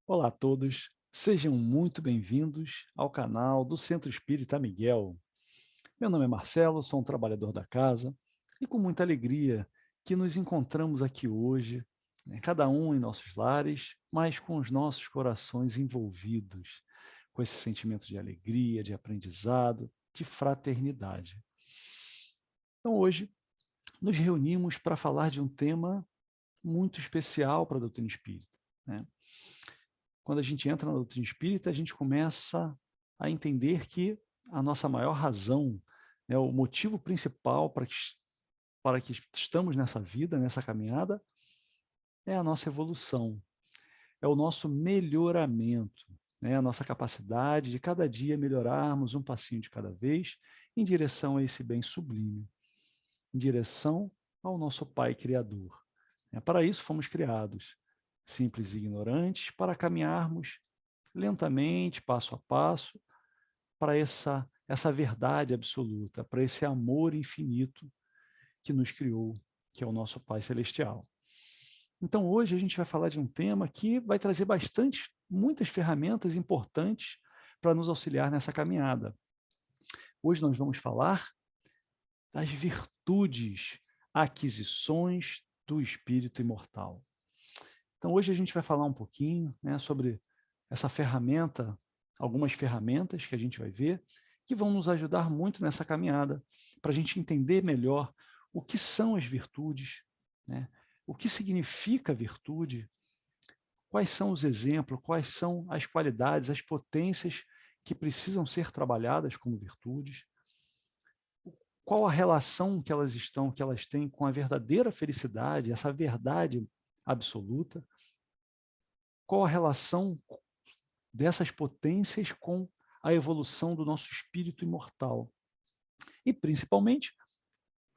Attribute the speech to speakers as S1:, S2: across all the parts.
S1: Olá a todos, sejam muito bem-vindos ao canal do Centro Espírita Miguel. Meu nome é Marcelo, sou um trabalhador da casa e com muita alegria que nos encontramos aqui hoje, cada um em nossos lares, mas com os nossos corações envolvidos com esse sentimento de alegria, de aprendizado, de fraternidade. Então hoje nos reunimos para falar de um tema muito especial para a doutrina espírita, né? Quando a gente entra na doutrina espírita, a gente começa a entender que a nossa maior razão, né, o motivo principal para que estamos nessa vida, nessa caminhada, é a nossa evolução, é o nosso melhoramento, né, a nossa capacidade de cada dia melhorarmos um passinho de cada vez em direção a esse bem sublime, em direção ao nosso Pai Criador. Para isso fomos criados, simples e ignorantes, para caminharmos lentamente, passo a passo, para essa verdade absoluta, para esse amor infinito que nos criou, que é o nosso Pai Celestial. Então, hoje a gente vai falar de um tema que vai trazer muitas ferramentas importantes para nos auxiliar nessa caminhada. Hoje nós vamos falar das virtudes, aquisições do espírito imortal. Então, hoje a gente vai falar um pouquinho, né, sobre essa ferramenta, algumas ferramentas que a gente vai ver, que vão nos ajudar muito nessa caminhada, para a gente entender melhor o que são as virtudes, né, o que significa virtude, quais são os exemplos, quais são as qualidades, as potências que precisam ser trabalhadas como virtudes, qual a relação que elas têm com a verdadeira felicidade, essa verdade absoluta, qual a relação dessas potências com a evolução do nosso espírito imortal. E, principalmente,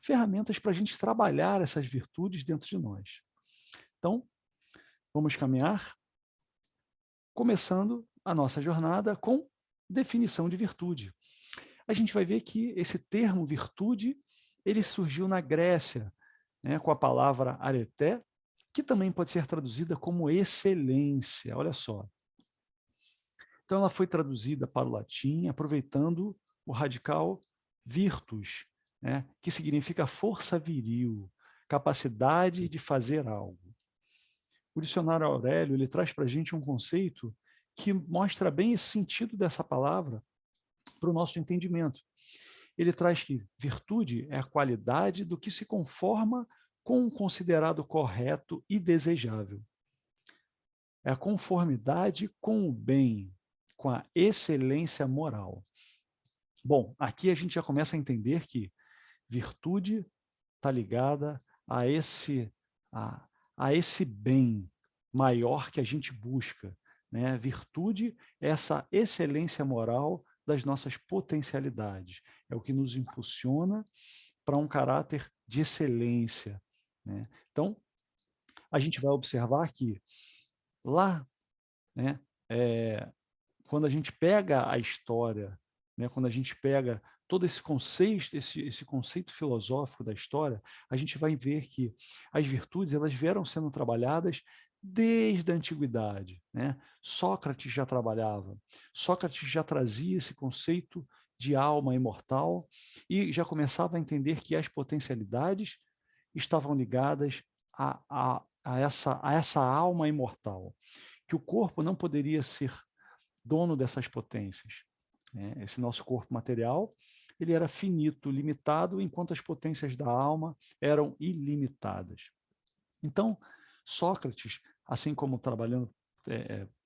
S1: ferramentas para a gente trabalhar essas virtudes dentro de nós. Então, vamos caminhar, começando a nossa jornada com definição de virtude. A gente vai ver que esse termo virtude, ele surgiu na Grécia, né, com a palavra areté, que também pode ser traduzida como excelência. Olha só. Então, ela foi traduzida para o latim, aproveitando o radical virtus, né, que significa força viril, capacidade de fazer algo. O dicionário Aurélio ele traz para a gente um conceito que mostra bem esse sentido dessa palavra para o nosso entendimento. Ele traz que virtude é a qualidade do que se conforma com o considerado correto e desejável. É a conformidade com o bem, com a excelência moral. Bom, aqui a gente já começa a entender que virtude está ligada a a esse bem maior que a gente busca, né? Virtude é essa excelência moral das nossas potencialidades, é o que nos impulsiona para um caráter de excelência, né? Então, a gente vai observar que lá, né, quando a gente pega a história, né, quando a gente pega todo esse conceito, esse conceito filosófico da história, a gente vai ver que as virtudes elas vieram sendo trabalhadas desde a antiguidade, né? Sócrates já trabalhava, Sócrates já trazia esse conceito de alma imortal e já começava a entender que as potencialidades estavam ligadas a essa alma imortal, que o corpo não poderia ser dono dessas potências, né? Esse nosso corpo material, ele era finito, limitado, enquanto as potências da alma eram ilimitadas. Então, Sócrates, assim como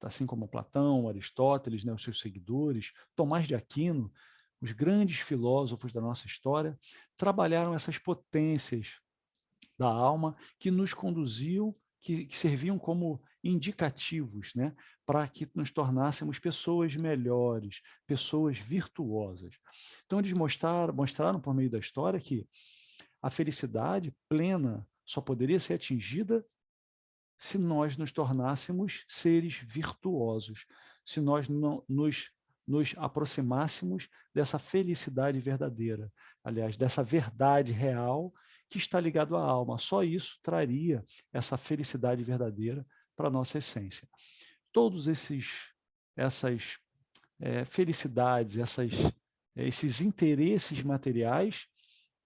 S1: assim como Platão, Aristóteles, né, os seus seguidores, Tomás de Aquino, os grandes filósofos da nossa história, trabalharam essas potências da alma que nos conduziam, que serviam como indicativos, né, para que nos tornássemos pessoas melhores, pessoas virtuosas. Então, eles mostraram por meio da história que a felicidade plena só poderia ser atingida se nós nos tornássemos seres virtuosos, se nós não nos aproximássemos dessa felicidade verdadeira, aliás, dessa verdade real que está ligado à alma. Só isso traria essa felicidade verdadeira para a nossa essência. todos essas felicidades, esses interesses materiais,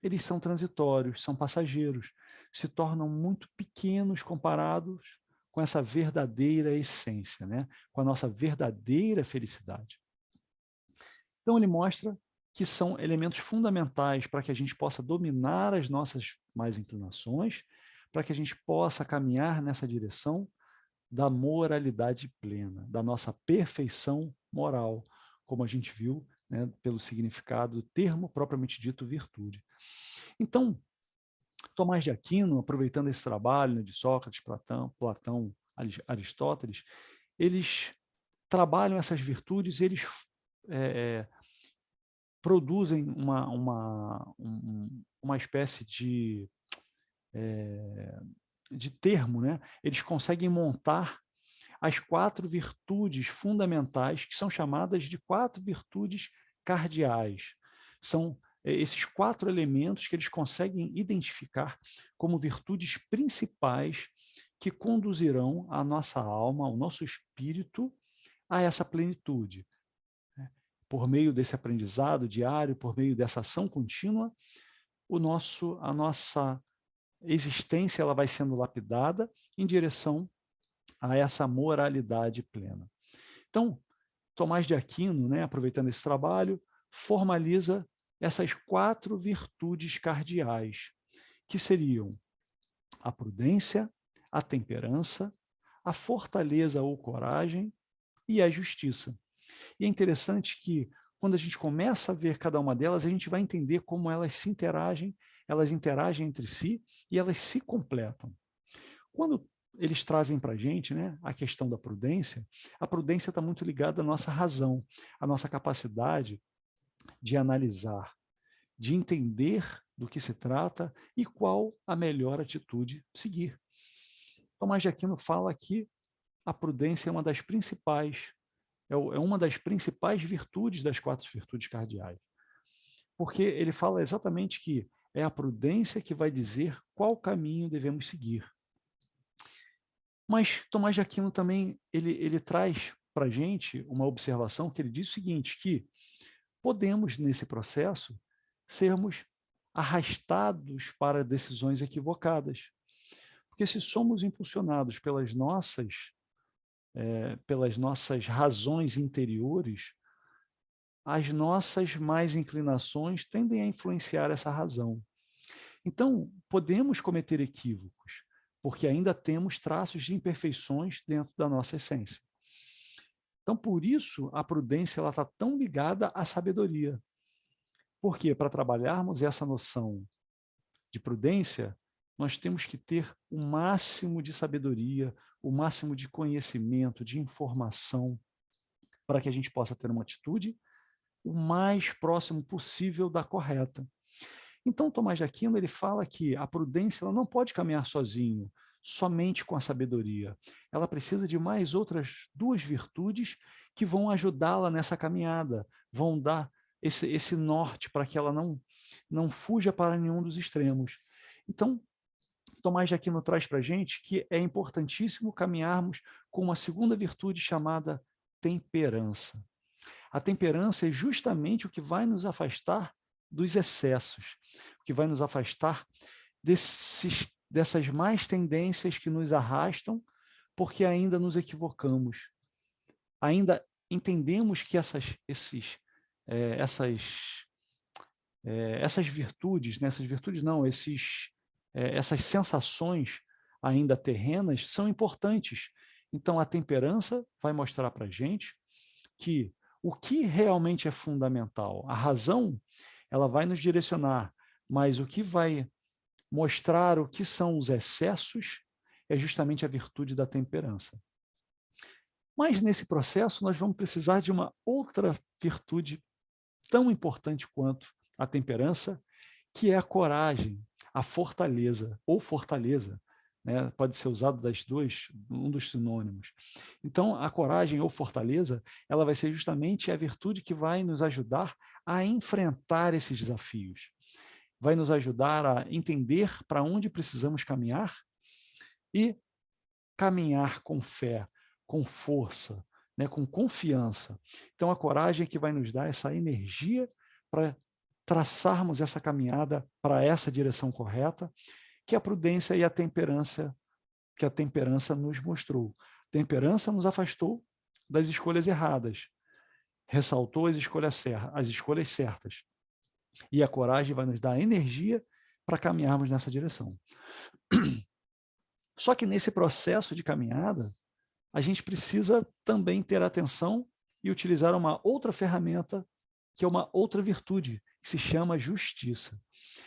S1: eles são transitórios, são passageiros, se tornam muito pequenos comparados com essa verdadeira essência, né? Com a nossa verdadeira felicidade. Então, ele mostra que são elementos fundamentais para que a gente possa dominar as nossas más inclinações, para que a gente possa caminhar nessa direção da moralidade plena, da nossa perfeição moral, como a gente viu, né, pelo significado do termo propriamente dito virtude. Então, Tomás de Aquino, aproveitando esse trabalho, né, de Sócrates, Platão, Aristóteles, eles trabalham essas virtudes, eles produzem uma espécie de termo, né? Eles conseguem montar as 4 virtudes fundamentais, que são chamadas de 4 virtudes cardeais. São esses 4 elementos que eles conseguem identificar como virtudes principais que conduzirão a nossa alma, o nosso espírito, a essa plenitude. Por meio desse aprendizado diário, por meio dessa ação contínua, a nossa existência ela vai sendo lapidada em direção a essa moralidade plena. Então, Tomás de Aquino, né, aproveitando esse trabalho, formaliza essas 4 virtudes cardeais, que seriam a prudência, a temperança, a fortaleza ou coragem e a justiça. E é interessante que, quando a gente começa a ver cada uma delas, a gente vai entender como elas interagem entre si e elas se completam. Quando eles trazem para a gente, né, a questão da prudência, a prudência está muito ligada à nossa razão, à nossa capacidade de analisar, de entender do que se trata e qual a melhor atitude seguir. Tomás de Aquino fala que a prudência é uma das principais virtudes das 4 virtudes cardeais. Porque ele fala exatamente que é a prudência que vai dizer qual caminho devemos seguir. Mas Tomás de Aquino também ele traz para a gente uma observação que ele diz o seguinte, que podemos, nesse processo, sermos arrastados para decisões equivocadas. Porque se somos impulsionados pelas nossas razões interiores, as nossas más inclinações tendem a influenciar essa razão. Então, podemos cometer equívocos, porque ainda temos traços de imperfeições dentro da nossa essência. Então, por isso, a prudência está tão ligada à sabedoria. Porque, para trabalharmos essa noção de prudência, nós temos que ter o máximo de sabedoria, o máximo de conhecimento, de informação, para que a gente possa ter uma atitude o mais próximo possível da correta. Então, Tomás de Aquino ele fala que a prudência ela não pode caminhar sozinho, somente com a sabedoria. Ela precisa de mais outras 2 virtudes que vão ajudá-la nessa caminhada, vão dar esse norte para que ela não fuja para nenhum dos extremos. Então, Tomás de Aquino traz para a gente que é importantíssimo caminharmos com uma segunda virtude chamada temperança. A temperança é justamente o que vai nos afastar dos excessos, o que vai nos afastar dessas más tendências que nos arrastam, porque ainda nos equivocamos. Ainda entendemos que essas virtudes, né, essas sensações ainda terrenas são importantes. Então, a temperança vai mostrar para a gente que o que realmente é fundamental, a razão, ela vai nos direcionar, mas o que vai mostrar o que são os excessos é justamente a virtude da temperança. Mas nesse processo nós vamos precisar de uma outra virtude tão importante quanto a temperança, que é a coragem, a fortaleza, ou fortaleza, né? Pode ser usado um dos sinônimos. Então, a coragem ou fortaleza, ela vai ser justamente a virtude que vai nos ajudar a enfrentar esses desafios. Vai nos ajudar a entender para onde precisamos caminhar e caminhar com fé, com força, né, com confiança. Então, a coragem é que vai nos dar essa energia para traçarmos essa caminhada para essa direção correta, que a prudência e a temperança, que a temperança nos mostrou. Temperança nos afastou das escolhas erradas, ressaltou as escolhas certas. E a coragem vai nos dar energia para caminharmos nessa direção. Só que nesse processo de caminhada, a gente precisa também ter atenção e utilizar uma outra ferramenta, que é uma outra virtude, que se chama justiça.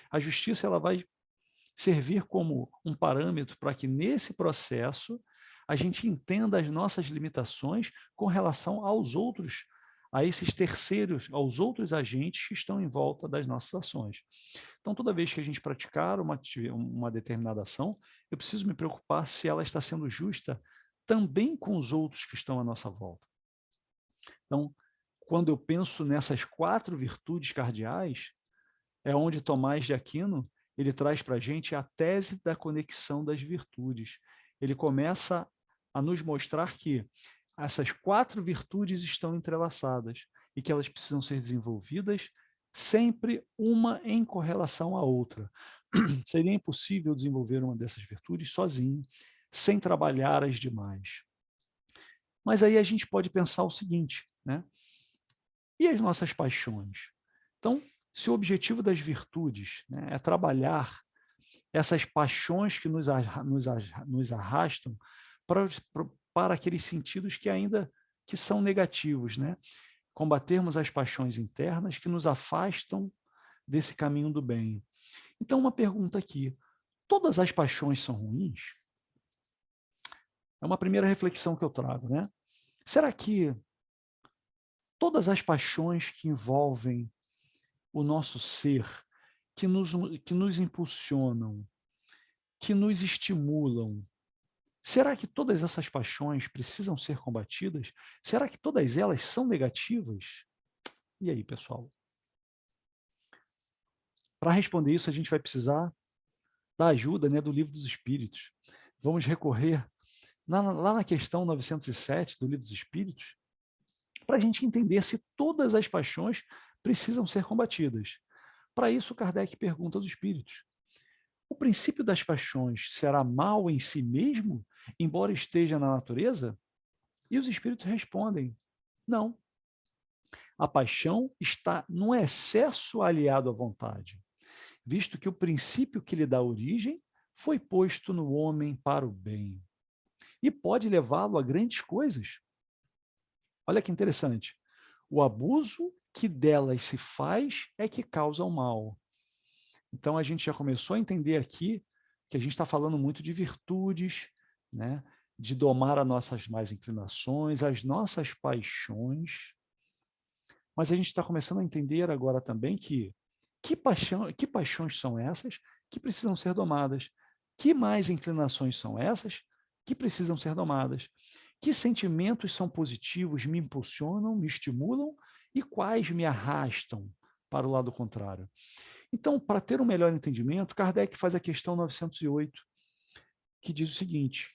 S1: A justiça ela vai servir como um parâmetro para que nesse processo a gente entenda as nossas limitações com relação aos outros, a esses terceiros, aos outros agentes que estão em volta das nossas ações. Então, toda vez que a gente praticar uma determinada ação, eu preciso me preocupar se ela está sendo justa também com os outros que estão à nossa volta. Então, quando eu penso nessas 4 virtudes cardeais, é onde Tomás de Aquino ele traz para a gente a tese da conexão das virtudes. Ele começa a nos mostrar que essas 4 virtudes estão entrelaçadas e que elas precisam ser desenvolvidas sempre uma em correlação à outra. Seria impossível desenvolver uma dessas virtudes sozinho, sem trabalhar as demais. Mas aí a gente pode pensar o seguinte, né? E as nossas paixões? Então, se o objetivo das virtudes, né, é trabalhar essas paixões que nos arrastam para aqueles sentidos que ainda que são negativos, né? Combatermos as paixões internas que nos afastam desse caminho do bem. Então, uma pergunta aqui: todas as paixões são ruins? É uma primeira reflexão que eu trago, né? Será que todas as paixões que envolvem o nosso ser, que nos impulsionam, que nos estimulam, será que todas essas paixões precisam ser combatidas? Será que todas elas são negativas? E aí, pessoal? Para responder isso, a gente vai precisar da ajuda, né, do Livro dos Espíritos. Vamos recorrer lá na questão 907 do Livro dos Espíritos, para a gente entender se todas as paixões precisam ser combatidas. Para isso, Kardec pergunta aos espíritos: o princípio das paixões será mal em si mesmo, embora esteja na natureza? E os espíritos respondem: não. A paixão está num excesso aliado à vontade, visto que o princípio que lhe dá origem foi posto no homem para o bem e pode levá-lo a grandes coisas. Olha que interessante. O abuso que delas se faz é que causa o mal. Então, a gente já começou a entender aqui que a gente está falando muito de virtudes, né? De domar as nossas más inclinações, as nossas paixões. Mas a gente está começando a entender agora também que paixões são essas que precisam ser domadas? Que mais inclinações são essas que precisam ser domadas? Que sentimentos são positivos, me impulsionam, me estimulam e quais me arrastam para o lado contrário? Então, para ter um melhor entendimento, Kardec faz a questão 908, que diz o seguinte: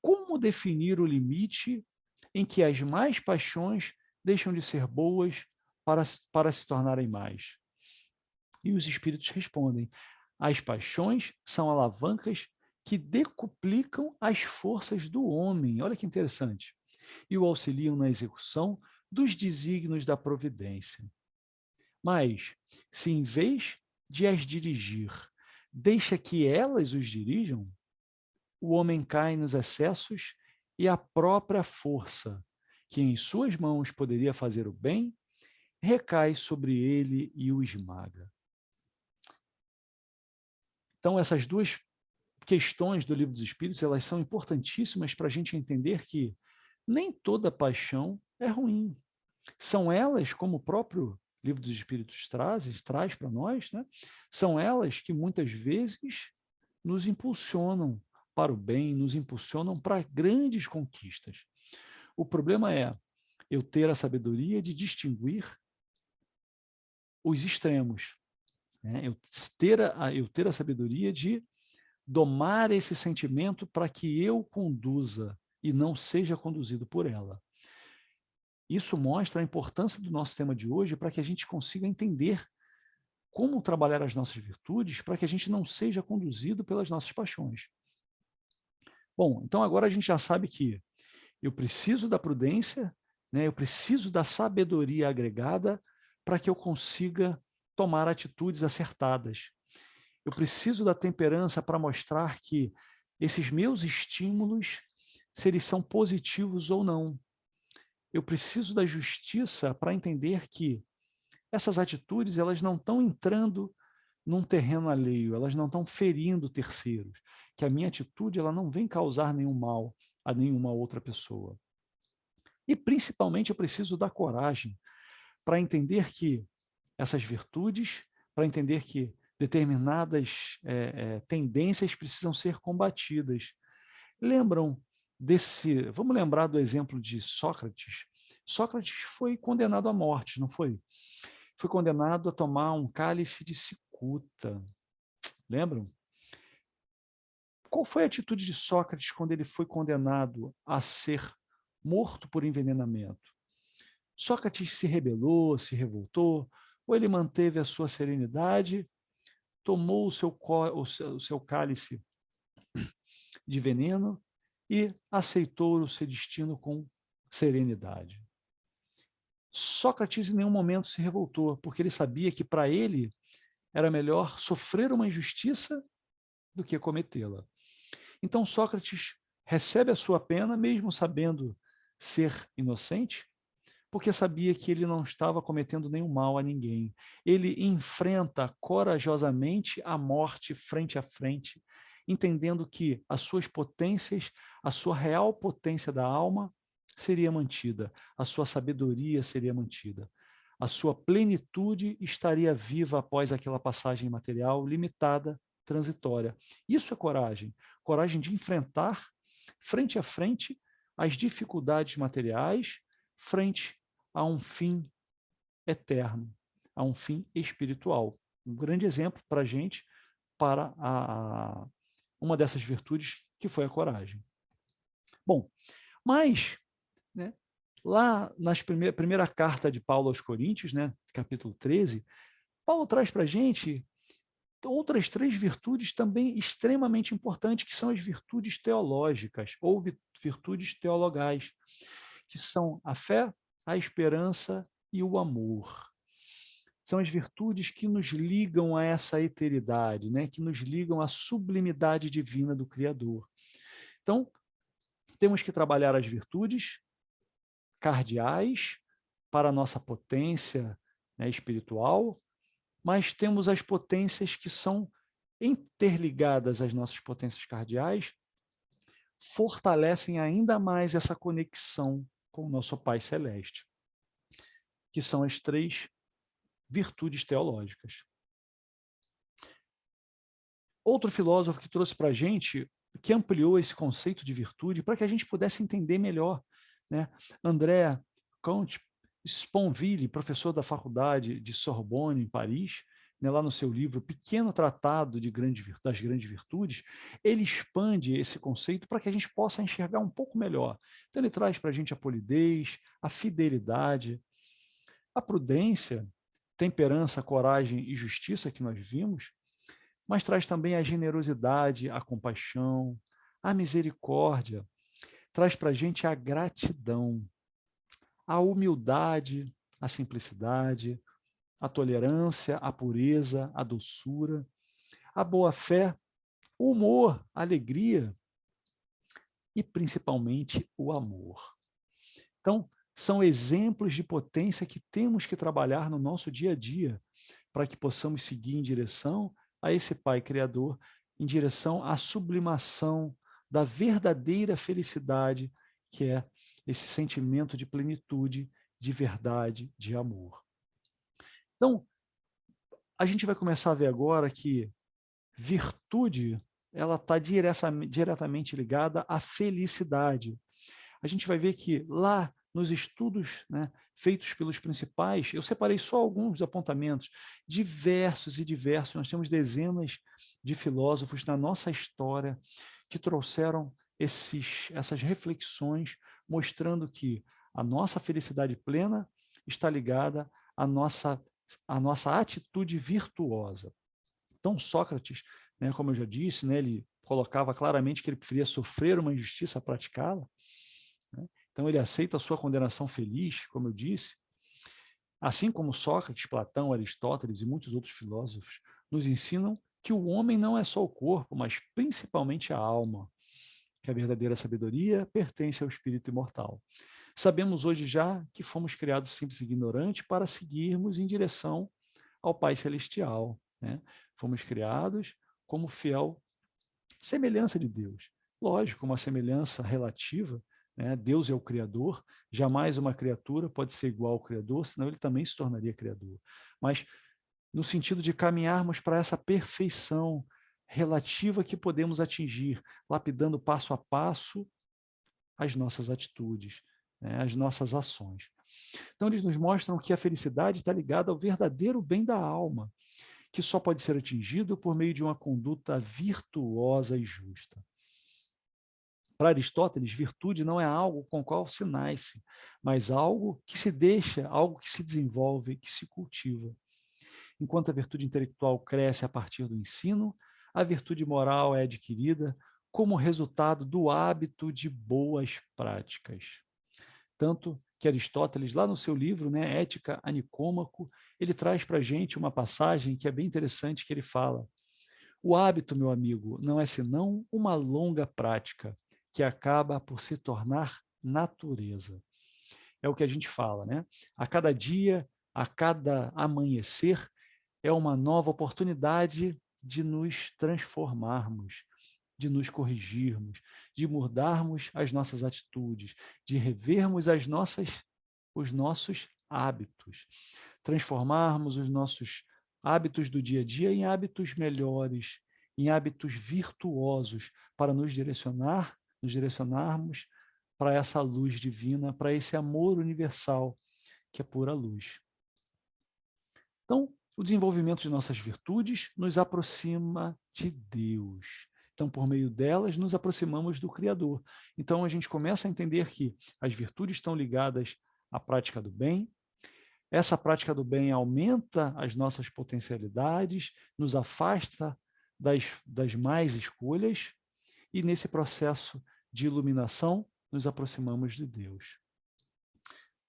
S1: como definir o limite em que as más paixões deixam de ser boas para se tornarem más? E os espíritos respondem: as paixões são alavancas que decuplicam as forças do homem. Olha que interessante. E o auxiliam na execução dos desígnios da providência. Mas, se em vez de as dirigir, deixa que elas os dirijam, o homem cai nos excessos e a própria força, que em suas mãos poderia fazer o bem, recai sobre ele e o esmaga. Então, essas 2 questões do Livro dos Espíritos, elas são importantíssimas para a gente entender que nem toda paixão é ruim. São elas, como o próprio Livro dos Espíritos traz para nós, né? São elas que muitas vezes nos impulsionam para o bem, nos impulsionam para grandes conquistas. O problema é eu ter a sabedoria de distinguir os extremos, né? Eu ter a sabedoria de domar esse sentimento para que eu conduza e não seja conduzido por ela. Isso mostra a importância do nosso tema de hoje para que a gente consiga entender como trabalhar as nossas virtudes para que a gente não seja conduzido pelas nossas paixões. Bom, então agora a gente já sabe que eu preciso da prudência, né? Eu preciso da sabedoria agregada para que eu consiga tomar atitudes acertadas. Eu preciso da temperança para mostrar que esses meus estímulos, se eles são positivos ou não. Eu preciso da justiça para entender que essas atitudes elas não estão entrando num terreno alheio, elas não estão ferindo terceiros, que a minha atitude ela não vem causar nenhum mal a nenhuma outra pessoa. E principalmente eu preciso da coragem para entender que essas virtudes, para entender que determinadas tendências precisam ser combatidas. Lembram vamos lembrar do exemplo de Sócrates. Sócrates foi condenado à morte, não foi? Foi condenado a tomar um cálice de cicuta. Lembram? Qual foi a atitude de Sócrates quando ele foi condenado a ser morto por envenenamento? Sócrates se rebelou, se revoltou, ou ele manteve a sua serenidade, tomou o seu cálice de veneno e aceitou o seu destino com serenidade. Sócrates em nenhum momento se revoltou, porque ele sabia que para ele era melhor sofrer uma injustiça do que cometê-la. Então Sócrates recebe a sua pena, mesmo sabendo ser inocente, porque sabia que ele não estava cometendo nenhum mal a ninguém. Ele enfrenta corajosamente a morte frente a frente, entendendo que as suas potências, a sua real potência da alma seria mantida, a sua sabedoria seria mantida. A sua plenitude estaria viva após aquela passagem material limitada, transitória. Isso é coragem. Coragem de enfrentar, frente a frente, as dificuldades materiais, frente a um fim eterno, a um fim espiritual. Um grande exemplo para a gente, para uma dessas virtudes, que foi a coragem. Bom, mas, né, lá na primeira carta de Paulo aos Coríntios, né, capítulo 13, Paulo traz para a gente outras 3 virtudes também extremamente importantes, que são as virtudes teológicas, ou virtudes teologais, que são a fé, a esperança e o amor. São as virtudes que nos ligam a essa eternidade, né? Que nos ligam à sublimidade divina do Criador. Então, temos que trabalhar as virtudes cardeais para a nossa potência, né, espiritual, mas temos as potências que são interligadas às nossas potências cardeais, fortalecem ainda mais essa conexão com o nosso Pai Celeste, que são as 3 virtudes teológicas. Outro filósofo que trouxe para a gente, que ampliou esse conceito de virtude para que a gente pudesse entender melhor, né? André Comte Sponville, professor da Faculdade de Sorbonne, em Paris, né, lá no seu livro Pequeno Tratado das Grandes Virtudes, ele expande esse conceito para que a gente possa enxergar um pouco melhor. Então ele traz para a gente a polidez, a fidelidade, a prudência, temperança, coragem e justiça que nós vimos, mas traz também a generosidade, a compaixão, a misericórdia, traz para a gente a gratidão, a humildade, a simplicidade, a tolerância, a pureza, a doçura, a boa-fé, o humor, a alegria e, principalmente, o amor. Então, são exemplos de potência que temos que trabalhar no nosso dia a dia para que possamos seguir em direção a esse Pai Criador, em direção à sublimação da verdadeira felicidade, que é esse sentimento de plenitude, de verdade, de amor. Então, a gente vai começar a ver agora que virtude ela está diretamente ligada à felicidade. A gente vai ver que lá nos estudos, né, feitos pelos principais, eu separei só alguns apontamentos, diversos e diversos, nós temos dezenas de filósofos na nossa história que trouxeram essas reflexões, mostrando que a nossa felicidade plena está ligada à nossa atitude virtuosa. Então, Sócrates, né, como eu já disse, né, ele colocava claramente que ele preferia sofrer uma injustiça a praticá-la. Né? Então, ele aceita a sua condenação feliz, como eu disse. Assim como Sócrates, Platão, Aristóteles e muitos outros filósofos nos ensinam que o homem não é só o corpo, mas principalmente a alma, que a verdadeira sabedoria pertence ao espírito imortal. Sabemos hoje já que fomos criados simples e ignorantes para seguirmos em direção ao Pai Celestial. Né? Fomos criados como fiel semelhança de Deus. Lógico, uma semelhança relativa, né? Deus é o Criador, jamais uma criatura pode ser igual ao Criador, senão ele também se tornaria Criador. Mas no sentido de caminharmos para essa perfeição relativa que podemos atingir, lapidando passo a passo as nossas atitudes, né? As nossas ações. Então, eles nos mostram que a felicidade está ligada ao verdadeiro bem da alma, que só pode ser atingido por meio de uma conduta virtuosa e justa. Para Aristóteles, virtude não é algo com o qual se nasce, mas algo que se deixa, algo que se desenvolve, que se cultiva. Enquanto a virtude intelectual cresce a partir do ensino, a virtude moral é adquirida como resultado do hábito de boas práticas. Tanto que Aristóteles, lá no seu livro, né, Ética a Nicômaco, ele traz para a gente uma passagem que é bem interessante, que ele fala: o hábito, meu amigo, não é senão uma longa prática que acaba por se tornar natureza. É o que a gente fala, né? A cada dia, a cada amanhecer, é uma nova oportunidade de nos transformarmos, de nos corrigirmos, de mudarmos as nossas atitudes, de revermos os nossos hábitos, transformarmos os nossos hábitos do dia a dia em hábitos melhores, em hábitos virtuosos, para nos direcionarmos para essa luz divina, para esse amor universal, que é pura luz. Então, o desenvolvimento de nossas virtudes nos aproxima de Deus. Então, por meio delas, nos aproximamos do Criador. Então, a gente começa a entender que as virtudes estão ligadas à prática do bem. Essa prática do bem aumenta as nossas potencialidades, nos afasta das más escolhas, e nesse processo de iluminação, nos aproximamos de Deus.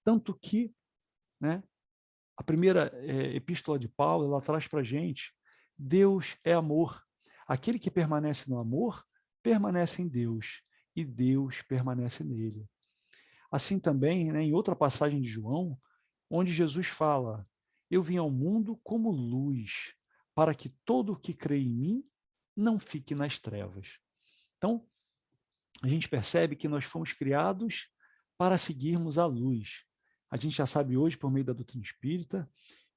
S1: Tanto que, né, a primeira epístola de Paulo, ela traz para a gente: Deus é amor. Aquele que permanece no amor, permanece em Deus, e Deus permanece nele. Assim também, né, em outra passagem de João, onde Jesus fala: eu vim ao mundo como luz, para que todo o que crê em mim não fique nas trevas. Então, a gente percebe que nós fomos criados para seguirmos a luz. A gente já sabe hoje, por meio da doutrina espírita,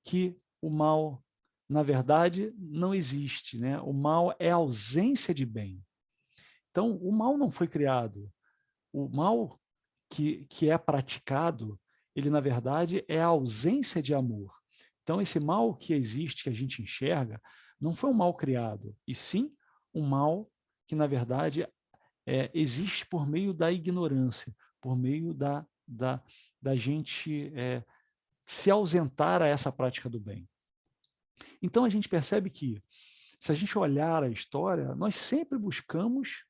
S1: que o mal, na verdade, não existe, né? O mal é a ausência de bem. Então, o mal não foi criado. O mal que é praticado, ele, na verdade, é a ausência de amor. Então, esse mal que existe, que a gente enxerga, não foi um mal criado, e sim um mal que, na verdade, existe por meio da ignorância, por meio da gente se ausentar a essa prática do bem. Então, a gente percebe que, se a gente olhar a história, nós sempre buscamos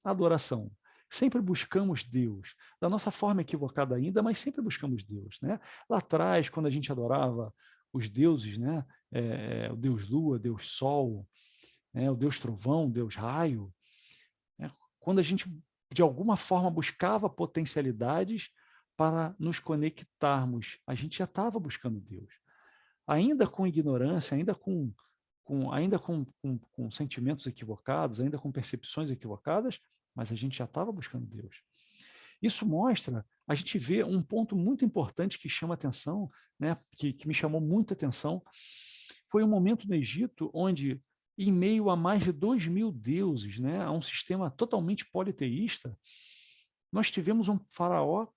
S1: adoração, sempre buscamos Deus, da nossa forma equivocada ainda, mas sempre buscamos Deus. Né? Lá atrás, quando a gente adorava os deuses, né? O Deus Lua, Deus Sol, o Deus Trovão, Deus Raio, quando a gente, de alguma forma, buscava potencialidades para nos conectarmos, a gente já estava buscando Deus. Ainda com ignorância, ainda com sentimentos equivocados, ainda com percepções equivocadas, mas a gente já estava buscando Deus. Isso mostra, a gente vê um ponto muito importante que chama atenção, né, que me chamou muita atenção, foi um momento no Egito onde, em meio a mais de 2.000 deuses, né, a um sistema totalmente politeísta, nós tivemos um faraó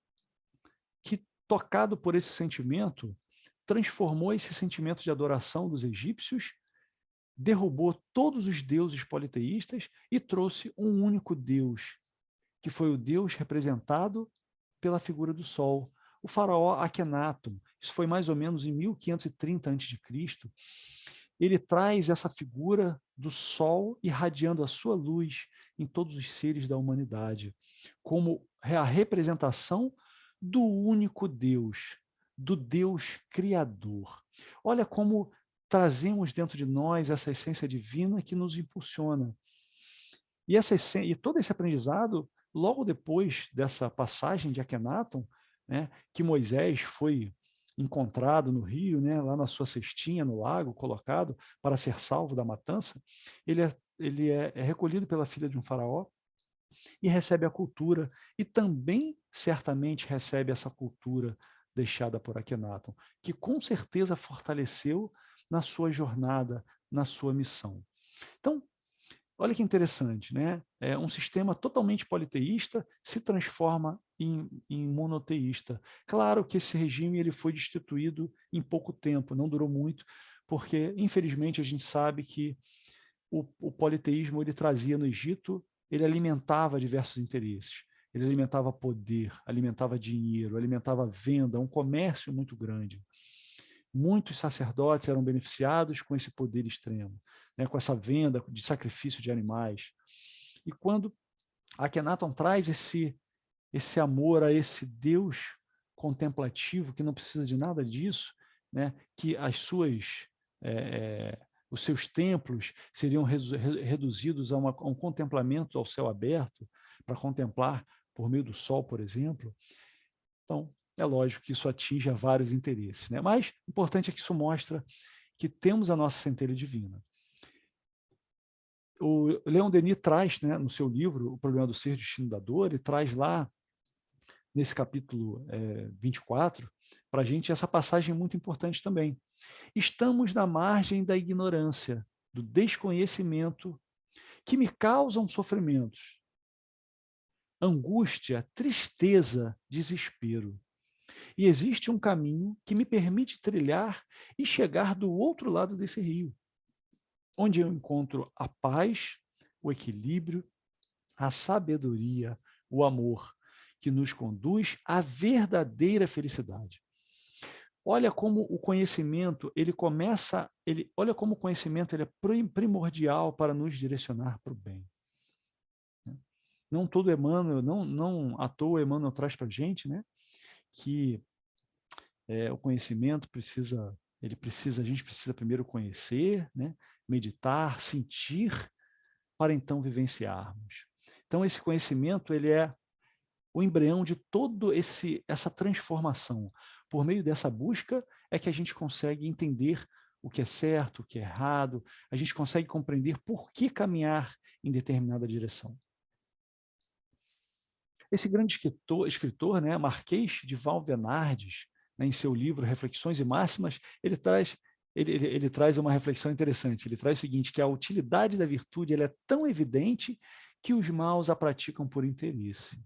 S1: que, tocado por esse sentimento, transformou esse sentimento de adoração dos egípcios, derrubou todos os deuses politeístas e trouxe um único Deus, que foi o Deus representado pela figura do Sol. O faraó Akhenaton, isso foi mais ou menos em 1530 a.C., ele traz essa figura do Sol irradiando a sua luz em todos os seres da humanidade, como a representação do único Deus, do Deus Criador. Olha como trazemos dentro de nós essa essência divina que nos impulsiona. E todo esse aprendizado, logo depois dessa passagem de Akhenaton, né, que Moisés foi encontrado no rio, né, lá na sua cestinha, no lago, colocado para ser salvo da matança, ele é recolhido pela filha de um faraó e recebe a cultura, e também certamente recebe essa cultura deixada por Akhenaton, que com certeza fortaleceu na sua jornada, na sua missão. Então, olha que interessante, né? Um sistema totalmente politeísta se transforma em monoteísta. Claro que esse regime ele foi destituído em pouco tempo, não durou muito, porque, infelizmente, a gente sabe que o politeísmo ele trazia no Egito, ele alimentava diversos interesses. Ele alimentava poder, alimentava dinheiro, alimentava venda, um comércio muito grande. Muitos sacerdotes eram beneficiados com esse poder extremo, né, com essa venda de sacrifício de animais. E quando Akhenaton traz esse amor a esse Deus contemplativo, que não precisa de nada disso, né, que os seus templos seriam reduzidos a um contemplamento ao céu aberto, para contemplar por meio do sol, por exemplo. Então, é lógico que isso atinge a vários interesses, né? Mas o importante é que isso mostra que temos a nossa centelha divina. O Leon Denis traz, né, no seu livro, O Problema do Ser, Destino da Dor, ele traz lá, nesse capítulo 24, para a gente essa passagem muito importante também. Estamos na margem da ignorância, do desconhecimento, que me causam sofrimentos, angústia, tristeza, desespero. E existe um caminho que me permite trilhar e chegar do outro lado desse rio, onde eu encontro a paz, o equilíbrio, a sabedoria, o amor, que nos conduz à verdadeira felicidade. Olha como o conhecimento, olha como o conhecimento ele é primordial para nos direcionar para o bem. Não todo Emmanuel, não à toa Emmanuel traz para a gente, né, que o conhecimento a gente precisa primeiro conhecer, né, meditar, sentir, para então vivenciarmos. Então esse conhecimento ele é o embrião de todo essa transformação. Por meio dessa busca é que a gente consegue entender o que é certo, o que é errado, a gente consegue compreender por que caminhar em determinada direção. Esse grande escritor, né, Marquês de Valvernardes, né, em seu livro Reflexões e Máximas, ele traz uma reflexão interessante. Ele traz o seguinte, que a utilidade da virtude ela é tão evidente que os maus a praticam por interesse.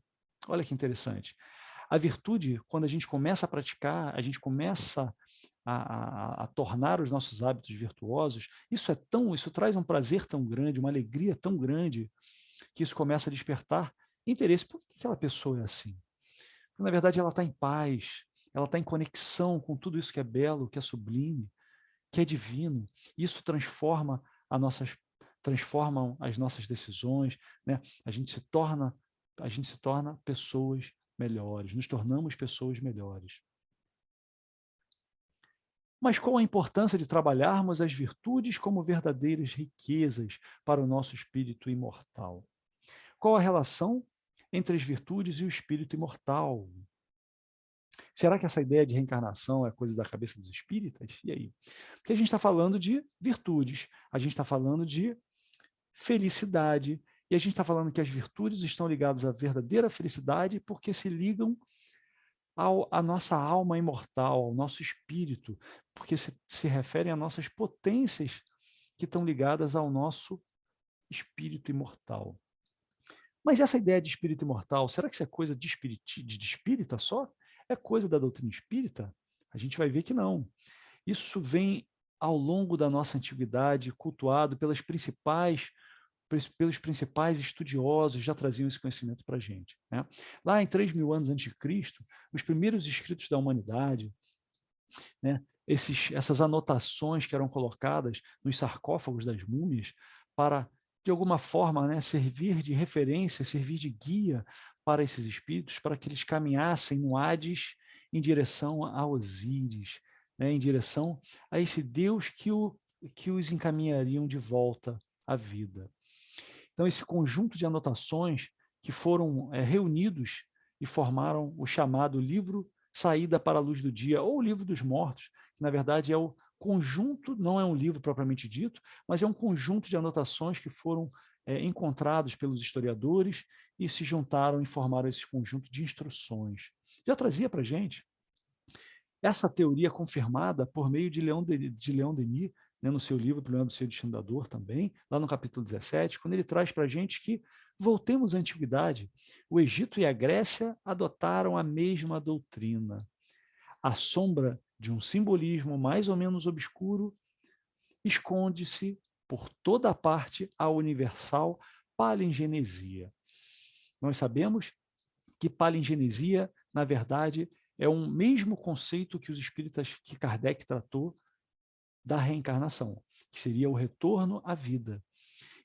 S1: Olha que interessante. A virtude, quando a gente começa a praticar, a gente começa a tornar os nossos hábitos virtuosos, isso traz um prazer tão grande, uma alegria tão grande, que isso começa a despertar interesse. Por que aquela pessoa é assim? Porque, na verdade, ela está em paz, ela está em conexão com tudo isso que é belo, que é sublime, que é divino. Isso transforma transformam as nossas decisões, né? A gente se torna pessoas melhores, nos tornamos pessoas melhores. Mas qual a importância de trabalharmos as virtudes como verdadeiras riquezas para o nosso espírito imortal? Qual a relação entre as virtudes e o espírito imortal? Será que essa ideia de reencarnação é coisa da cabeça dos espíritas? E aí? Porque a gente está falando de virtudes, a gente está falando de felicidade, e a gente está falando que as virtudes estão ligadas à verdadeira felicidade porque se ligam à nossa alma imortal, ao nosso espírito, porque se referem a nossas potências que estão ligadas ao nosso espírito imortal. Mas essa ideia de espírito imortal, será que isso é coisa de espírita só? É coisa da doutrina espírita? A gente vai ver que não. Isso vem ao longo da nossa antiguidade cultuado pelas principais pelos principais estudiosos, já traziam esse conhecimento para a gente, né? Lá em 3.000 anos antes de Cristo, os primeiros escritos da humanidade, né, essas anotações que eram colocadas nos sarcófagos das múmias para, de alguma forma, né, servir de referência, servir de guia para esses espíritos, para que eles caminhassem no Hades em direção a Osíris, né, em direção a esse Deus que os encaminhariam de volta à vida. Então, esse conjunto de anotações que foram reunidos e formaram o chamado livro Saída para a Luz do Dia, ou o Livro dos Mortos, que na verdade é o conjunto, não é um livro propriamente dito, mas é um conjunto de anotações que foram encontrados pelos historiadores e se juntaram e formaram esse conjunto de instruções. Já trazia para a gente essa teoria confirmada por meio de Leon Denis, né, no seu livro Problema do Ser Destino da Dor também, lá no capítulo 17, quando ele traz para a gente que voltemos à antiguidade. O Egito e a Grécia adotaram a mesma doutrina. A sombra de um simbolismo mais ou menos obscuro esconde-se por toda a parte a universal palingenesia. Nós sabemos que palingenesia, na verdade, é um mesmo conceito que os espíritas, que Kardec tratou da reencarnação, que seria o retorno à vida.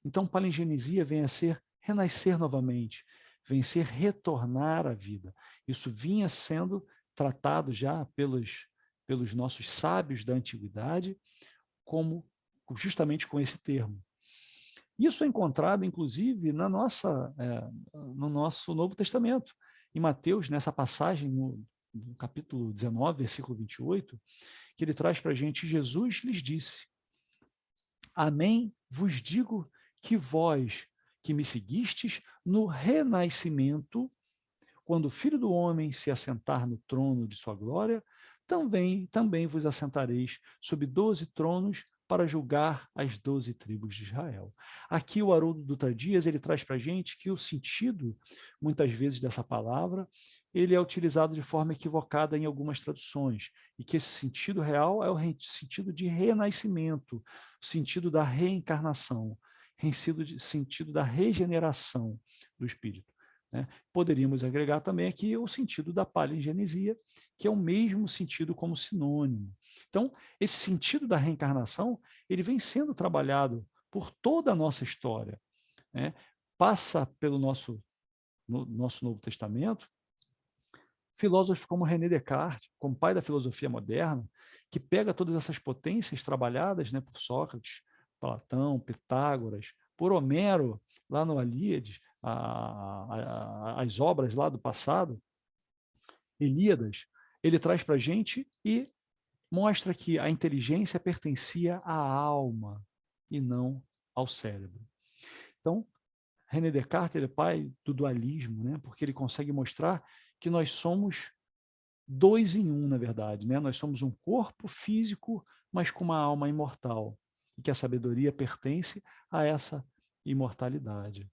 S1: Então, palingenesia vem a ser renascer novamente, vem a ser retornar à vida. Isso vinha sendo tratado já pelos nossos sábios da antiguidade, justamente com esse termo. Isso é encontrado, inclusive, no nosso Novo Testamento. Em Mateus, nessa passagem, no capítulo 19, versículo 28, que ele traz para a gente, Jesus lhes disse: Amém, vos digo que vós que me seguistes, no renascimento, quando o Filho do Homem se assentar no trono de sua glória, também vos assentareis sob 12 tronos para julgar as 12 tribos de Israel. Aqui o Haroldo Dutra Dias, ele traz para a gente que o sentido, muitas vezes, dessa palavra, ele é utilizado de forma equivocada em algumas traduções, e que esse sentido real é o sentido de renascimento, o sentido da reencarnação, sentido da regeneração do espírito. Né? Poderíamos agregar também aqui o sentido da palingenesia, que é o mesmo sentido como sinônimo. Então, esse sentido da reencarnação, ele vem sendo trabalhado por toda a nossa história, né? Passa pelo nosso Novo Testamento, filósofos como René Descartes, como pai da filosofia moderna, que pega todas essas potências trabalhadas, né, por Sócrates, Platão, Pitágoras, por Homero, lá no Ilíades, as obras lá do passado, Ilíadas, ele traz para a gente e mostra que a inteligência pertencia à alma e não ao cérebro. Então, René Descartes ele é pai do dualismo, né? Porque ele consegue mostrar que nós somos dois em um, na verdade, né? Nós somos um corpo físico, mas com uma alma imortal, e que a sabedoria pertence a essa imortalidade.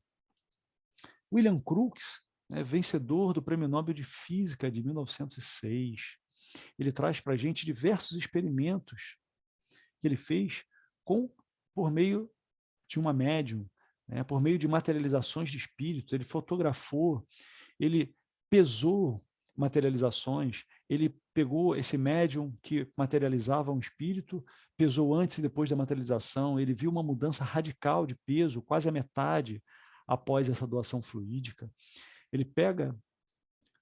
S1: William Crookes, né, vencedor do Prêmio Nobel de Física de 1906, ele traz para a gente diversos experimentos que ele fez por meio de uma médium, né, por meio de materializações de espíritos. Ele fotografou, ele pesou materializações, ele pegou esse médium que materializava um espírito, pesou antes e depois da materialização, ele viu uma mudança radical de peso, quase a metade após essa doação fluídica. Ele pega,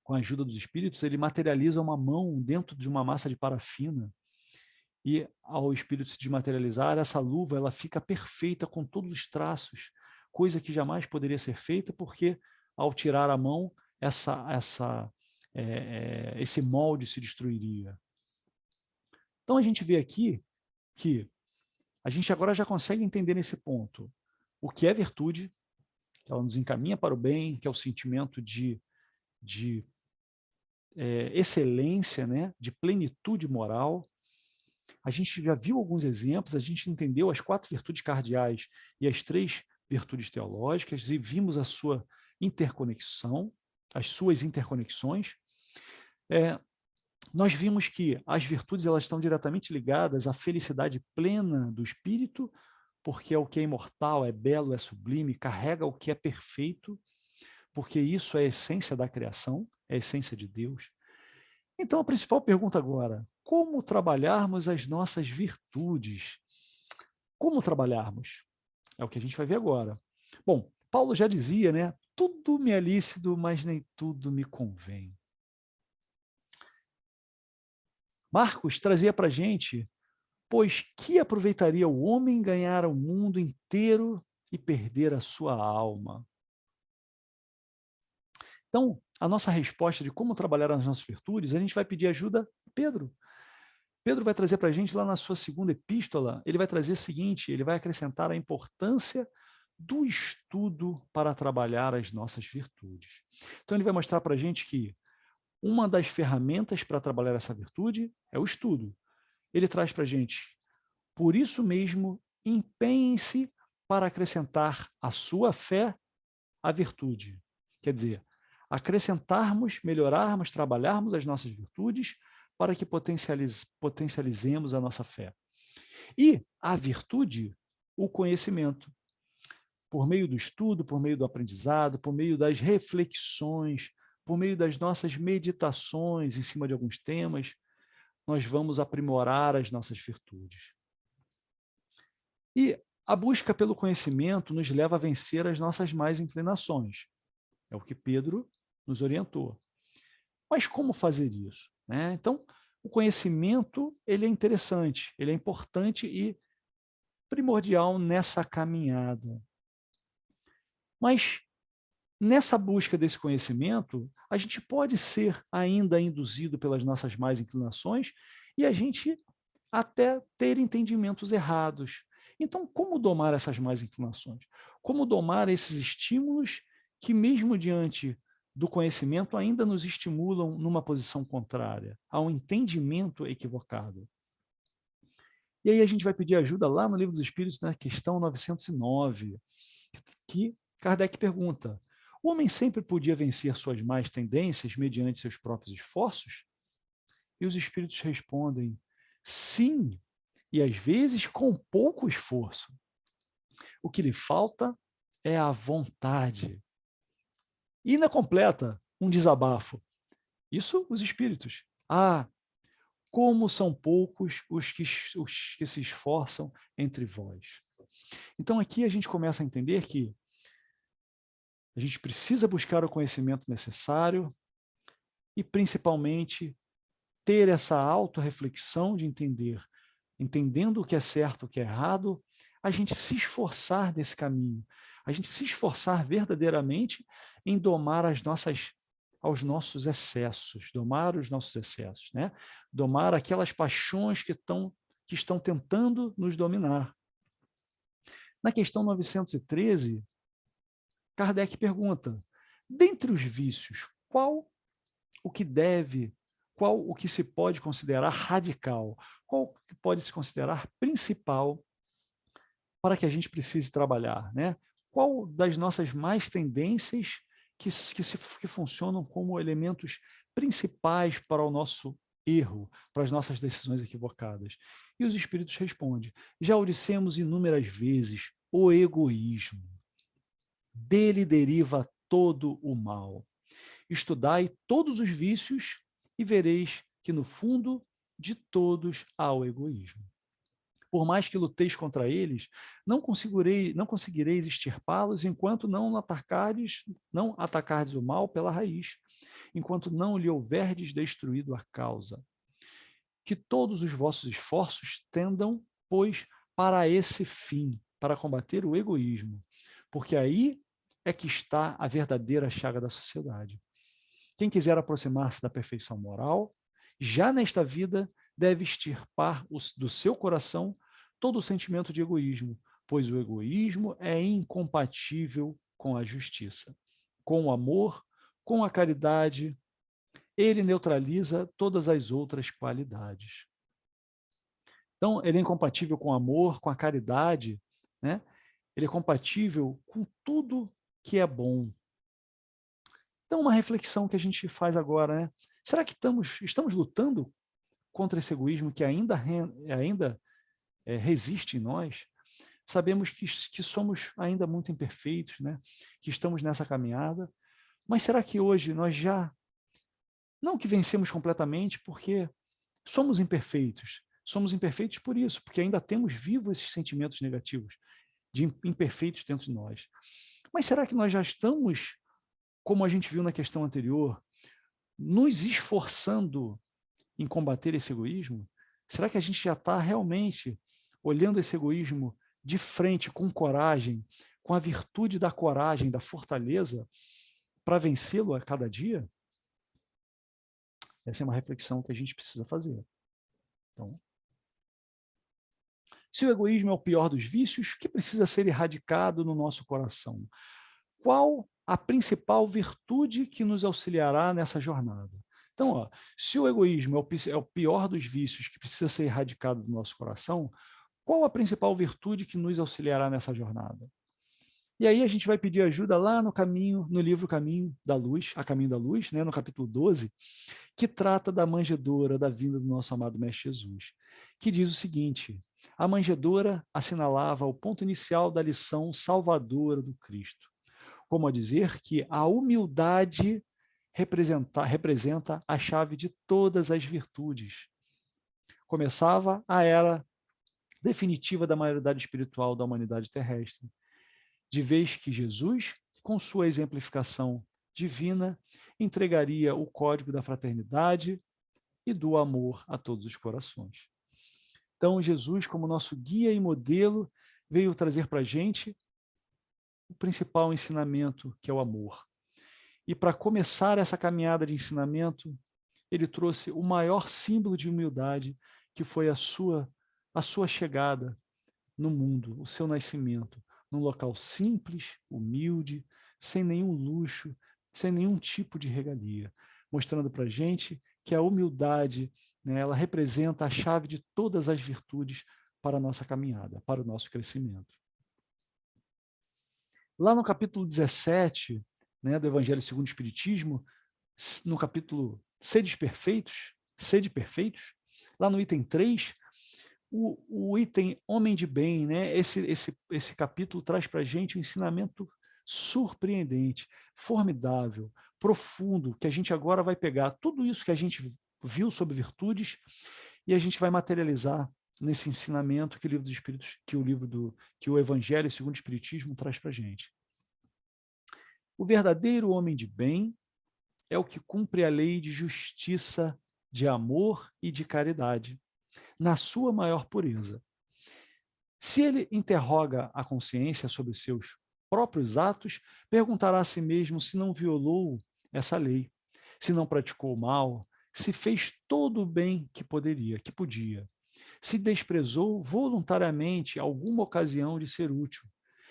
S1: com a ajuda dos espíritos, ele materializa uma mão dentro de uma massa de parafina, e ao espírito se desmaterializar, essa luva ela fica perfeita com todos os traços, coisa que jamais poderia ser feita, porque ao tirar a mão, esse molde se destruiria. Então a gente vê aqui que a gente agora já consegue entender nesse ponto o que é virtude, que ela nos encaminha para o bem, que é o sentimento de excelência, né, de plenitude moral. A gente já viu alguns exemplos, a gente entendeu as 4 virtudes cardeais e as 3 virtudes teológicas, e vimos a sua interconexão, as suas interconexões. Nós vimos que as virtudes elas estão diretamente ligadas à felicidade plena do espírito, porque é o que é imortal, é belo, é sublime, carrega o que é perfeito, porque isso é a essência da criação, é a essência de Deus. Então, a principal pergunta agora, como trabalharmos as nossas virtudes? Como trabalharmos? É o que a gente vai ver agora. Bom, Paulo já dizia, né? Tudo me é lícito, mas nem tudo me convém. Marcos trazia para a gente, pois que aproveitaria o homem ganhar o mundo inteiro e perder a sua alma? Então, a nossa resposta de como trabalhar as nossas virtudes, a gente vai pedir ajuda a Pedro. Pedro vai trazer para a gente lá na sua segunda epístola, ele vai trazer o seguinte, ele vai acrescentar a importância do estudo para trabalhar as nossas virtudes. Então ele vai mostrar para a gente que uma das ferramentas para trabalhar essa virtude é o estudo. Ele traz para a gente, por isso mesmo, empenhem-se para acrescentar à sua fé a virtude. Quer dizer, acrescentarmos, melhorarmos, trabalharmos as nossas virtudes para que potencializemos a nossa fé. E a virtude, o conhecimento. Por meio do estudo, por meio do aprendizado, por meio das reflexões, por meio das nossas meditações em cima de alguns temas, nós vamos aprimorar as nossas virtudes. E a busca pelo conhecimento nos leva a vencer as nossas más inclinações. É o que Pedro nos orientou. Mas como fazer isso? Né? Então, o conhecimento ele é interessante, ele é importante e primordial nessa caminhada. Mas nessa busca desse conhecimento, a gente pode ser ainda induzido pelas nossas más inclinações e a gente até ter entendimentos errados. Então, como domar essas más inclinações? Como domar esses estímulos que, mesmo diante do conhecimento, ainda nos estimulam numa posição contrária, a um entendimento equivocado? E aí a gente vai pedir ajuda lá no Livro dos Espíritos, na questão 909, que Kardec pergunta, o homem sempre podia vencer suas más tendências mediante seus próprios esforços? E os espíritos respondem, sim, e às vezes com pouco esforço. O que lhe falta é a vontade. E ainda completa um desabafo. Isso os espíritos. Ah, como são poucos os que se esforçam entre vós. Então aqui a gente começa a entender que a gente precisa buscar o conhecimento necessário e, principalmente, ter essa autorreflexão de entendendo o que é certo, o que é errado, a gente se esforçar nesse caminho, a gente se esforçar verdadeiramente em domar aos nossos excessos, domar os nossos excessos, né? Domar aquelas paixões que estão tentando nos dominar. Na questão 913, Kardec pergunta, dentre os vícios, qual o que se pode considerar radical, qual o que pode se considerar principal para que a gente precise trabalhar, né? Qual das nossas mais tendências que funcionam como elementos principais para o nosso erro, para as nossas decisões equivocadas? E os espíritos respondem, já o dissemos inúmeras vezes, o egoísmo. Dele deriva todo o mal. Estudai todos os vícios e vereis que, no fundo de todos, há o egoísmo. Por mais que luteis contra eles, não conseguireis extirpá-los enquanto não atacardes o mal pela raiz, enquanto não lhe houverdes destruído a causa. Que todos os vossos esforços tendam, pois, para esse fim, para combater o egoísmo, porque aí é que está a verdadeira chaga da sociedade. Quem quiser aproximar-se da perfeição moral, já nesta vida deve extirpar do seu coração todo o sentimento de egoísmo, pois o egoísmo é incompatível com a justiça. Com o amor, com a caridade, ele neutraliza todas as outras qualidades. Então, ele é incompatível com o amor, com a caridade, né? Ele é compatível com tudo que é bom. Então, uma reflexão que a gente faz agora, né? Será que estamos lutando contra esse egoísmo que ainda resiste em nós? sabemos que somos ainda muito imperfeitos, né? Que estamos nessa caminhada, mas será que hoje nós já, não que vencemos completamente, porque somos imperfeitos por isso, porque ainda temos vivos esses sentimentos negativos, de imperfeitos dentro de nós. Mas será que nós já estamos, como a gente viu na questão anterior, nos esforçando em combater esse egoísmo? Será que a gente já está realmente olhando esse egoísmo de frente, com coragem, com a virtude da coragem, da fortaleza, para vencê-lo a cada dia? Essa é uma reflexão que a gente precisa fazer. Então, se o egoísmo é o pior dos vícios, o que precisa ser erradicado no nosso coração? Qual a principal virtude que nos auxiliará nessa jornada? Então, ó, se o egoísmo é o pior dos vícios que precisa ser erradicado do nosso coração, qual a principal virtude que nos auxiliará nessa jornada? E aí a gente vai pedir ajuda lá no caminho, no livro Caminho da Luz, A Caminho da Luz, né, no capítulo 12, que trata da manjedoura da vinda do nosso amado Mestre Jesus, que diz o seguinte: a manjedoura assinalava o ponto inicial da lição salvadora do Cristo, como a dizer que a humildade representa a chave de todas as virtudes. Começava a era definitiva da maioridade espiritual da humanidade terrestre, de vez que Jesus, com sua exemplificação divina, entregaria o código da fraternidade e do amor a todos os corações. Então, Jesus, como nosso guia e modelo, veio trazer para a gente o principal ensinamento, que é o amor. E para começar essa caminhada de ensinamento, ele trouxe o maior símbolo de humildade, que foi a sua chegada no mundo, o seu nascimento, num local simples, humilde, sem nenhum luxo, sem nenhum tipo de regalia, mostrando para a gente que a humildade, né, ela representa a chave de todas as virtudes para a nossa caminhada, para o nosso crescimento. Lá no capítulo 17, né, do Evangelho segundo o Espiritismo, no capítulo Sede Perfeitos, lá no item 3, o item Homem de Bem, né, esse capítulo traz para a gente um ensinamento surpreendente, formidável, profundo, que a gente agora vai pegar tudo isso que a gente viu sobre virtudes e a gente vai materializar nesse ensinamento que o livro dos Espíritos, que o Evangelho segundo o Espiritismo traz para a gente. O verdadeiro homem de bem é o que cumpre a lei de justiça, de amor e de caridade, na sua maior pureza. Se ele interroga a consciência sobre seus próprios atos, perguntará a si mesmo se não violou essa lei, se não praticou o mal, se fez todo o bem que podia, se desprezou voluntariamente alguma ocasião de ser útil,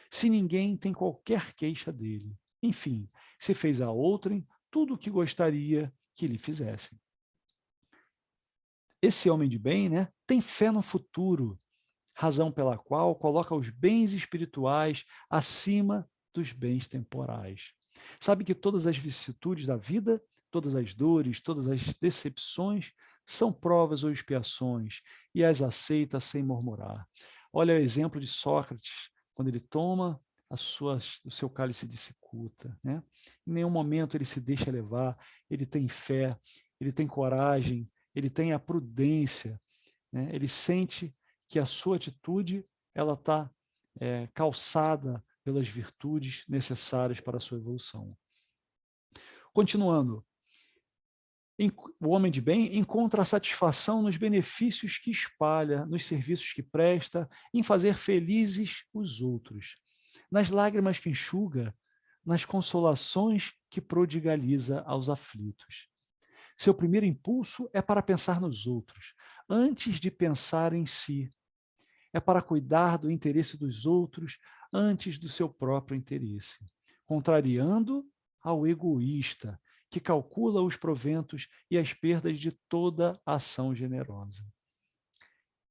S1: se ninguém tem qualquer queixa dele. Enfim, se fez a outrem tudo o que gostaria que lhe fizessem. Esse homem de bem, né, tem fé no futuro, razão pela qual coloca os bens espirituais acima dos bens temporais. Sabe que todas as vicissitudes da vida, todas as dores, todas as decepções são provas ou expiações e as aceita sem murmurar. Olha o exemplo de Sócrates, quando ele toma o seu cálice de cicuta, né? Em nenhum momento ele se deixa levar, ele tem fé, ele tem coragem, ele tem a prudência, né? Ele sente que a sua atitude ela está calçada pelas virtudes necessárias para a sua evolução. Continuando, o homem de bem encontra a satisfação nos benefícios que espalha, nos serviços que presta, em fazer felizes os outros, nas lágrimas que enxuga, nas consolações que prodigaliza aos aflitos. Seu primeiro impulso é para pensar nos outros, antes de pensar em si. É para cuidar do interesse dos outros antes do seu próprio interesse, contrariando ao egoísta, que calcula os proventos e as perdas de toda ação generosa.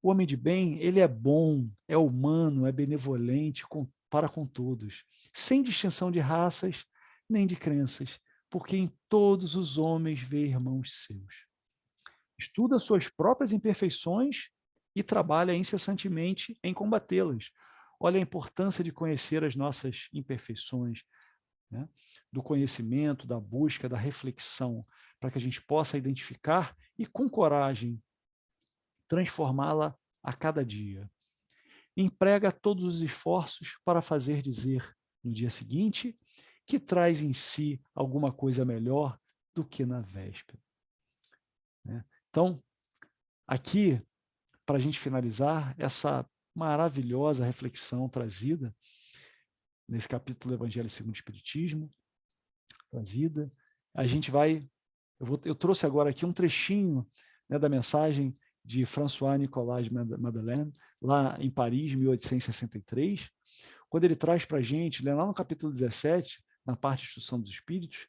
S1: O homem de bem, ele é bom, é humano, é benevolente para com todos, sem distinção de raças nem de crenças, porque em todos os homens vê irmãos seus. Estuda suas próprias imperfeições e trabalha incessantemente em combatê-las, olha a importância de conhecer as nossas imperfeições, né? Do conhecimento, da busca, da reflexão, para que a gente possa identificar e, com coragem, transformá-la a cada dia. Emprega todos os esforços para fazer dizer no dia seguinte que traz em si alguma coisa melhor do que na véspera, né? Então, aqui, para a gente finalizar, essa maravilhosa reflexão trazida nesse capítulo do Evangelho segundo o Espiritismo, trazida, a gente vai, eu trouxe agora aqui um trechinho, né, da mensagem de François Nicolas Madeleine, lá em Paris, 1863, quando ele traz para a gente, lá no capítulo 17, na parte de Instrução dos Espíritos,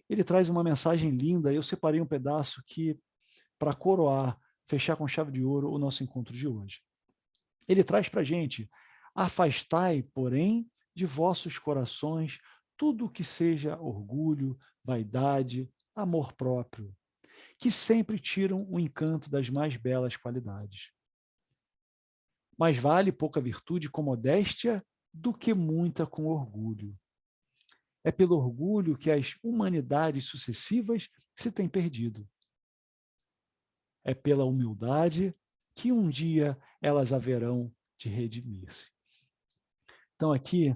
S1: ele traz uma mensagem linda, eu separei um pedaço que, para coroar, fechar com chave de ouro o nosso encontro de hoje. Ele traz para a gente: afastai, porém, de vossos corações tudo o que seja orgulho, vaidade, amor próprio, que sempre tiram o encanto das mais belas qualidades. Mais vale pouca virtude com modéstia do que muita com orgulho. É pelo orgulho que as humanidades sucessivas se têm perdido. É pela humildade que um dia elas haverão de redimir-se. Então aqui,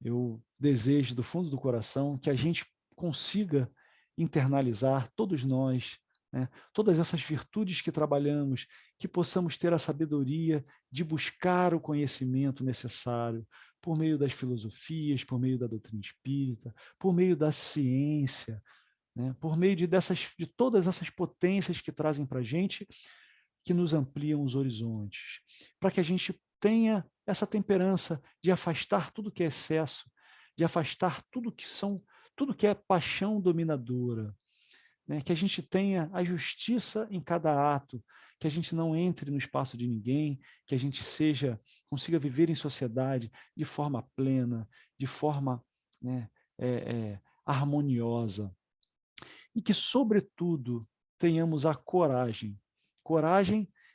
S1: eu desejo do fundo do coração que a gente consiga internalizar, todos nós, né, todas essas virtudes que trabalhamos, que possamos ter a sabedoria de buscar o conhecimento necessário por meio das filosofias, por meio da doutrina espírita, por meio da ciência, né, por meio de todas essas potências que trazem para a gente, que nos ampliam os horizontes, para que a gente tenha essa temperança de afastar tudo que é excesso, de afastar tudo que é paixão dominadora, né? Que a gente tenha a justiça em cada ato, que a gente não entre no espaço de ninguém, que a gente consiga viver em sociedade de forma plena, de forma, né, harmoniosa, e que, sobretudo, tenhamos a coragem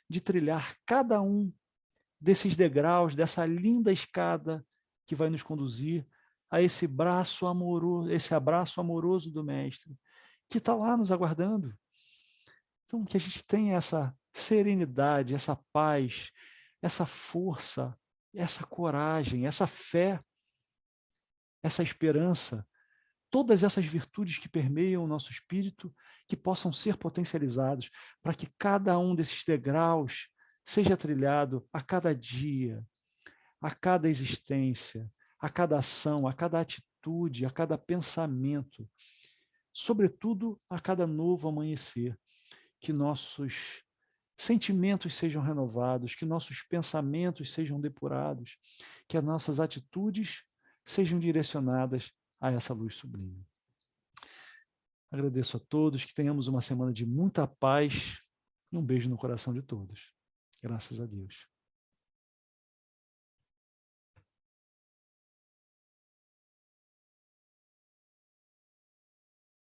S1: de trilhar cada um desses degraus, dessa linda escada que vai nos conduzir a esse abraço amoroso do Mestre, que está lá nos aguardando. Então, que a gente tenha essa serenidade, essa paz, essa força, essa coragem, essa fé, essa esperança, todas essas virtudes que permeiam o nosso espírito, que possam ser potencializados para que cada um desses degraus seja trilhado a cada dia, a cada existência, a cada ação, a cada atitude, a cada pensamento, sobretudo a cada novo amanhecer, que nossos sentimentos sejam renovados, que nossos pensamentos sejam depurados, que as nossas atitudes sejam direcionadas a essa luz sublime. Agradeço a todos, que tenhamos uma semana de muita paz e um beijo no coração de todos. Graças a Deus.